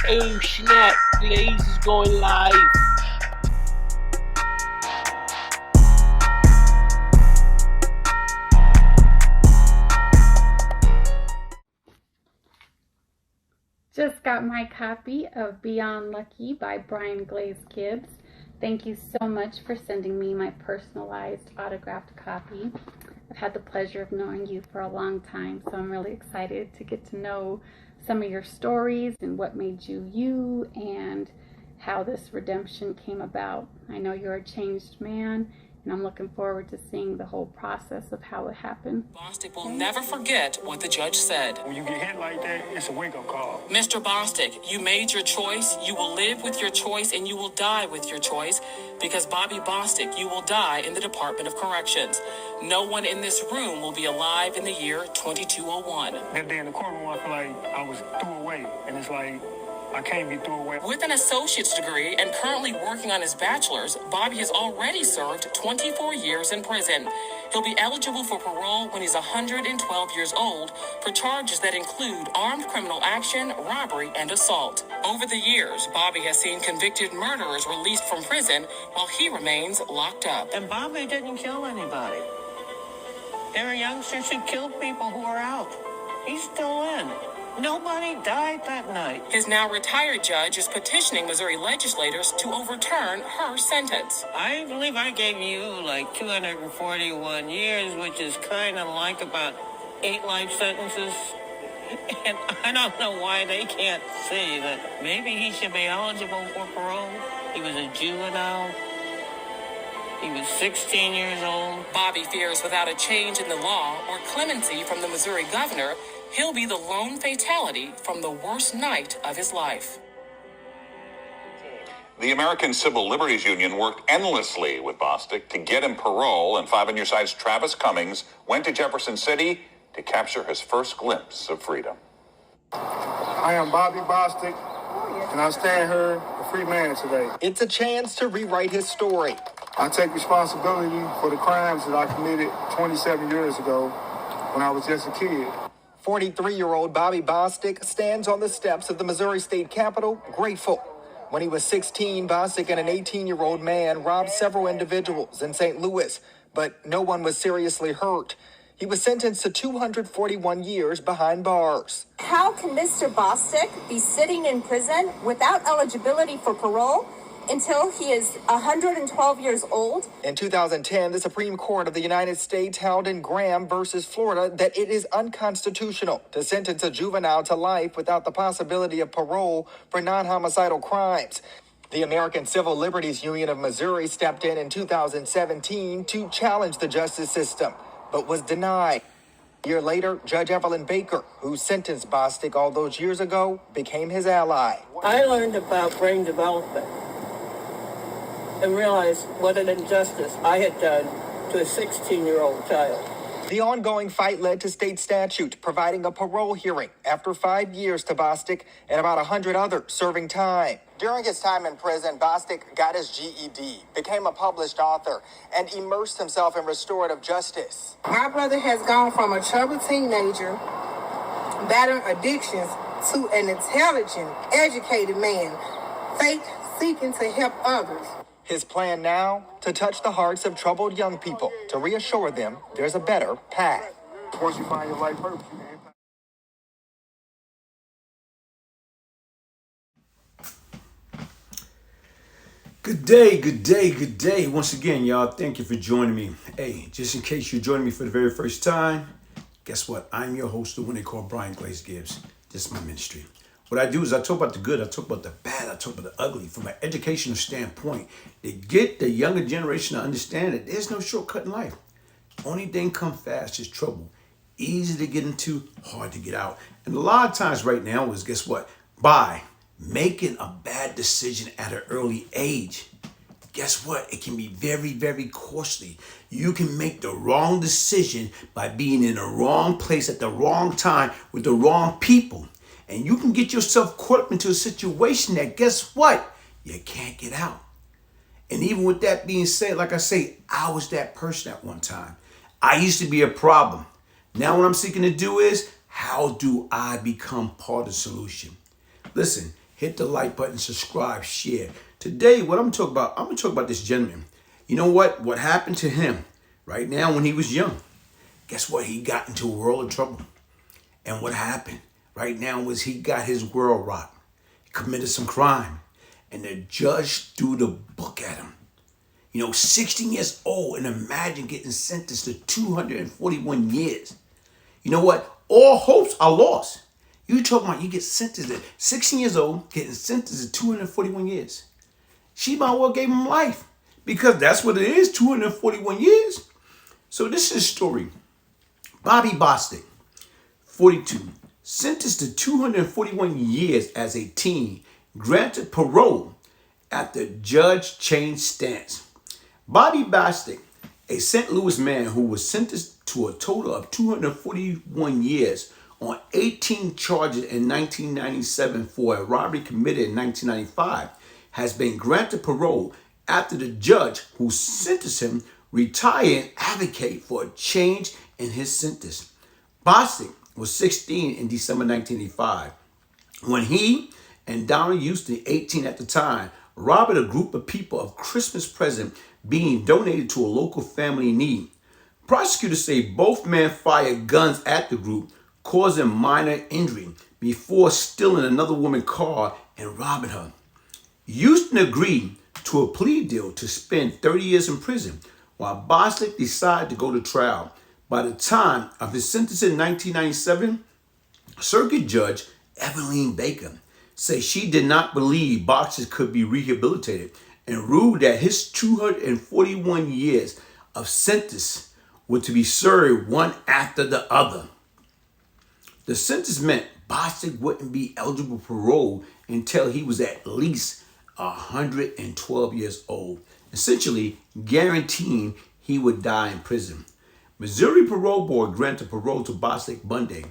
Oh snap, Blaze is going live. Just got my copy of Beyond Lucky by Brian Glaze Gibbs. Thank you so much for sending me my personalized autographed copy. I've had the pleasure of knowing you for a long time, so I'm really excited to get to know some of your stories and what made you you and how this redemption came about. I know you're a changed man, and I'm looking forward to seeing the whole process of how it happened. Bostic will never forget what the judge said. When you get hit like that, it's a wake-up call. Mr. Bostic, you made your choice, you will live with your choice, and you will die with your choice, because Bobby Bostic, you will die in the Department of Corrections. No one in this room will be alive in the year 2201. That day in the courtroom, I feel like I was threw away, and it's like, I can't be threw away. With an associate's degree and currently working on his bachelor's, Bobby has already served 24 years in prison. He'll be eligible for parole when he's 112 years old for charges that include armed criminal action, robbery, and assault. Over the years, Bobby has seen convicted murderers released from prison while he remains locked up. And Bobby didn't kill anybody. There are youngsters who killed people who are out. He's still in. Nobody died that night. His now retired judge is petitioning Missouri legislators to overturn her sentence. I believe I gave you like 241 years, which is kind of like about 8 life sentences. And I don't know why they can't see that maybe he should be eligible for parole. He was a juvenile. He was 16 years old. Bobby fears without a change in the law or clemency from the Missouri governor, he'll be the lone fatality from the worst night of his life. The American Civil Liberties Union worked endlessly with Bostic to get him parole, and 5 on Your Side's Travis Cummings went to Jefferson City to capture his first glimpse of freedom. I am Bobby Bostic, and I stand here a free man today. It's a chance to rewrite his story. I take responsibility for the crimes that I committed 27 years ago when I was just a kid. 43-year-old Bobby Bostic stands on the steps of the Missouri State Capitol, grateful. When he was 16, Bostic and an 18-year-old man robbed several individuals in St. Louis, but no one was seriously hurt. He was sentenced to 241 years behind bars. How can Mr. Bostic be sitting in prison without eligibility for parole until he is 112 years old? In 2010, the Supreme Court of the United States held in Graham versus Florida that it is unconstitutional to sentence a juvenile to life without the possibility of parole for non-homicidal crimes. The American Civil Liberties Union of Missouri stepped in 2017 to challenge the justice system, but was denied. A year later, Judge Evelyn Baker, who sentenced Bostic all those years ago, became his ally. I learned about brain development and realized what an injustice I had done to a 16-year-old child. The ongoing fight led to state statute providing a parole hearing after 5 years to Bostic and about 100 others serving time. During his time in prison, Bostic got his GED, became a published author, and immersed himself in restorative justice. My brother has gone from a troubled teenager, battling addictions, to an intelligent, educated man, faith seeking to help others. His plan now, to touch the hearts of troubled young people, to reassure them there's a better path. Once you find your life purpose, you can Good day, good day, good day. Once again, y'all, thank you for joining me. Hey, just in case you're joining me for the very first time, guess what? I'm your host, the one they call Brian Glaze Gibbs. This is my ministry. What I do is I talk about the good, I talk about the bad, I talk about the ugly from an educational standpoint to get the younger generation to understand that there's no shortcut in life. Only thing come fast is trouble. Easy to get into, hard to get out. And a lot of times right now is, guess what? By making a bad decision at an early age, guess what? It can be very, very costly. You can make the wrong decision by being in the wrong place at the wrong time with the wrong people. And you can get yourself caught up into a situation that, guess what? You can't get out. And even with that being said, like I say, I was that person at one time. I used to be a problem. Now what I'm seeking to do is, how do I become part of the solution? Listen, hit the like button, subscribe, share. Today, what I'm going to talk about this gentleman. You know what? What happened to him right now when he was young? Guess what? He got into a world of trouble. And what happened right now was he got his world rocked. He committed some crime. And the judge threw the book at him. 16 years old, and imagine getting sentenced to 241 years. You know what? All hopes are lost. You talking about you get sentenced at 16 years old, getting sentenced to 241 years. She might well gave him life because that's what it is, 241 years. So this is a story. Bobby Bostic, 42, sentenced to 241 years as a teen, granted parole after judge changed stance. Bobby Bostic, a St. Louis man who was sentenced to a total of 241 years on 18 charges in 1997 for a robbery committed in 1995, has been granted parole after the judge who sentenced him retired and advocated for a change in his sentence. Bostic was 16 in December 1985 when he and Donald Houston, 18 at the time, robbed a group of people of Christmas present being donated to a local family in need. Prosecutors say both men fired guns at the group, causing minor injury before stealing another woman's car and robbing her. Houston agreed to a plea deal to spend 30 years in prison, while Bostic decided to go to trial. By the time of his sentence in 1997, Circuit Judge Evelyn Baker said she did not believe Bostic could be rehabilitated and ruled that his 241 years of sentence were to be served one after the other. The sentence meant Bostic wouldn't be eligible for parole until he was at least 112 years old, essentially guaranteeing he would die in prison. Missouri Parole Board granted parole to Bostic Monday,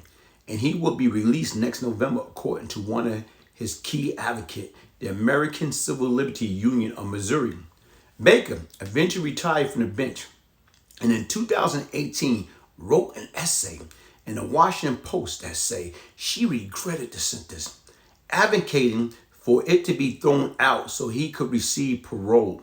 and he will be released next November, according to one of his key advocates, the American Civil Liberty Union of Missouri. Baker eventually retired from the bench, and in 2018 wrote an essay in the Washington Post that say she regretted the sentence, advocating for it to be thrown out so he could receive parole.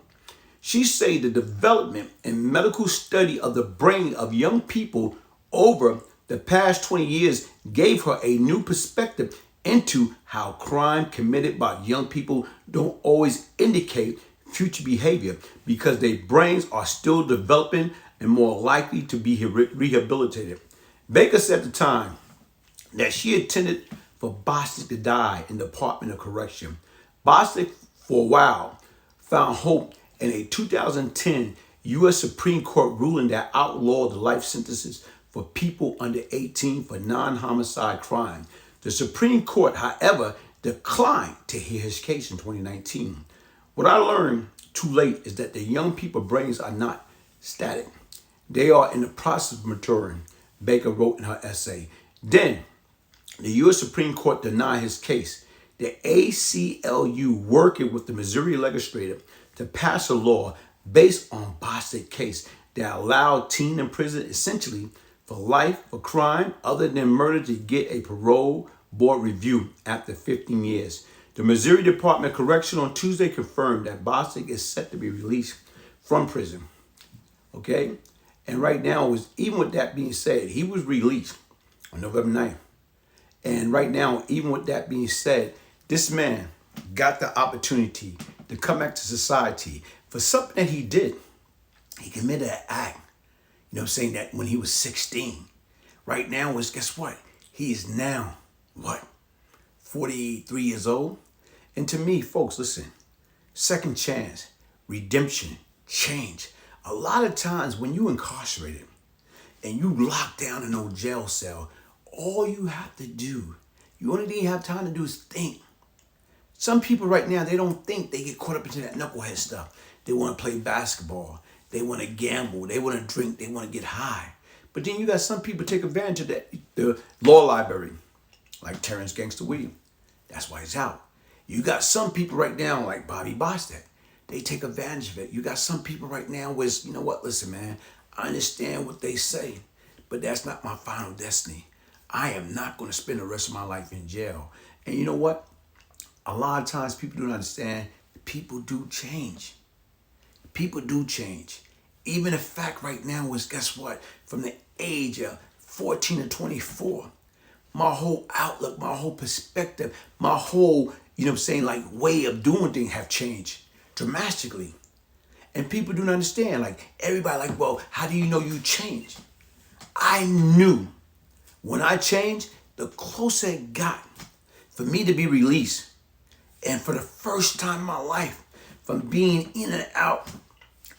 She said the development and medical study of the brain of young people over the past 20 years gave her a new perspective into how crime committed by young people don't always indicate future behavior because their brains are still developing and more likely to be rehabilitated. Baker said at the time that she intended for Bostic to die in the Department of Correction. Bostic, for a while, found hope in a 2010 U.S. Supreme Court ruling that outlawed the life sentences for people under 18 for non-homicide crime. The Supreme Court, however, declined to hear his case in 2019. What I learned too late is that the young people's brains are not static. They are in the process of maturing, Baker wrote in her essay. Then, the U.S. Supreme Court denied his case. The ACLU, working with the Missouri legislature to pass a law based on Bostic's case that allowed teen in prison essentially for life for crime other than murder to get a parole board review after 15 years. The Missouri Department of Correction on Tuesday confirmed that Bostic is set to be released from prison. Okay? And right now, even with that being said, he was released on November 9th. And right now, even with that being said, this man got the opportunity to come back to society for something that he did. He committed an act, saying that when he was 16. Right now guess what? He is now, 43 years old? And to me, folks, listen, second chance, redemption, change. A lot of times when you incarcerated and you locked down in no jail cell, all you have to do, you only thing you have time to do is think. Some people right now, they don't think. They get caught up into that knucklehead stuff. They want to play basketball. They want to gamble. They want to drink. They want to get high. But then you got some people take advantage of that. The law library, like Terrence Gangster Williams. That's why he's out. You got some people right now like Bobby Bostic. They take advantage of it. You got some people right now where, listen, man, I understand what they say, but that's not my final destiny. I am not going to spend the rest of my life in jail. And you know what? a lot of times people don't understand people do change. People do change. Even the fact right now is, guess what? From the age of 14 to 24, my whole outlook, my whole perspective, my whole, like way of doing things have changed dramatically. And people don't understand. Like everybody like, well, how do you know you changed? I knew when I changed, the closer it got for me to be released. And for the first time in my life, from being in and out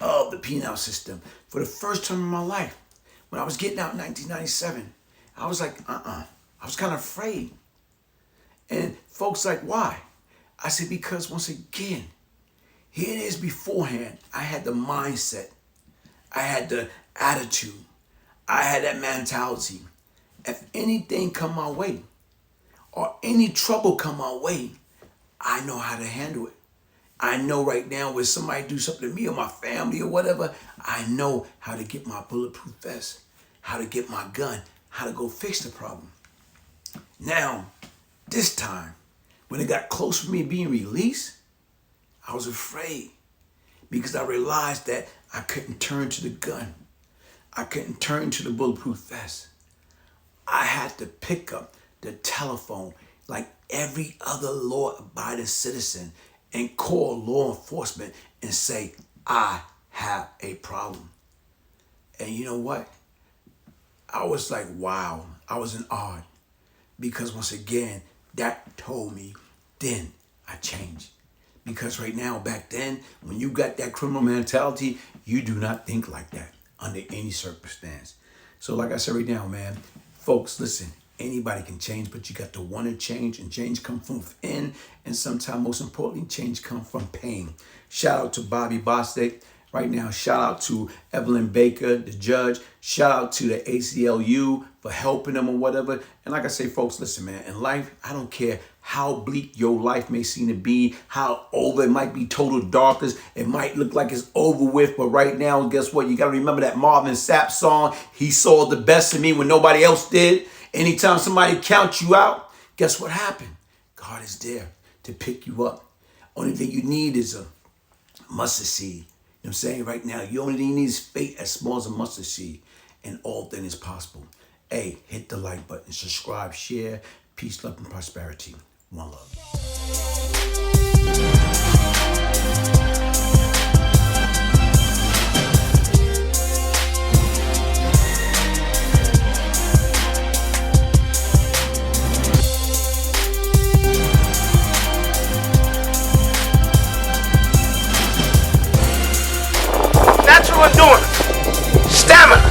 of the penal system, for the first time in my life, when I was getting out in 1997, I was like, I was kind of afraid. And folks like, why? I said, because once again, here it is beforehand. I had the mindset. I had the attitude. I had that mentality. If anything come my way or any trouble come my way, I know how to handle it. I know right now when somebody do something to me or my family or whatever, I know how to get my bulletproof vest, how to get my gun, how to go fix the problem. Now, this time, when it got close to me being released, I was afraid because I realized that I couldn't turn to the gun. I couldn't turn to the bulletproof vest. I had to pick up the telephone like every other law-abiding citizen and call law enforcement and say, I have a problem. And you know what? I was like, wow. I was in awe because once again, that told me then I changed. Because right now, back then, when you got that criminal mentality, you do not think like that under any circumstance. So like I said right now, man, folks, listen, anybody can change, but you got to want to change, and change comes from within. And sometimes, most importantly, change comes from pain. Shout out to Bobby Bostic. Right now, shout out to Evelyn Baker, the judge. Shout out to the ACLU for helping them or whatever. And like I say, folks, listen, man, in life, I don't care how bleak your life may seem to be, how over it might be total darkness. It might look like it's over with, but right now, guess what? You got to remember that Marvin Sapp song, he saw the best in me when nobody else did. Anytime somebody counts you out, guess what happened? God is there to pick you up. Only thing you need is a mustard seed. You know what I'm saying? Right now, you only need is faith as small as a mustard seed, and all things is possible. Hey, hit the like button, subscribe, share. Peace, love, and prosperity. One love. Natural endurance, stamina,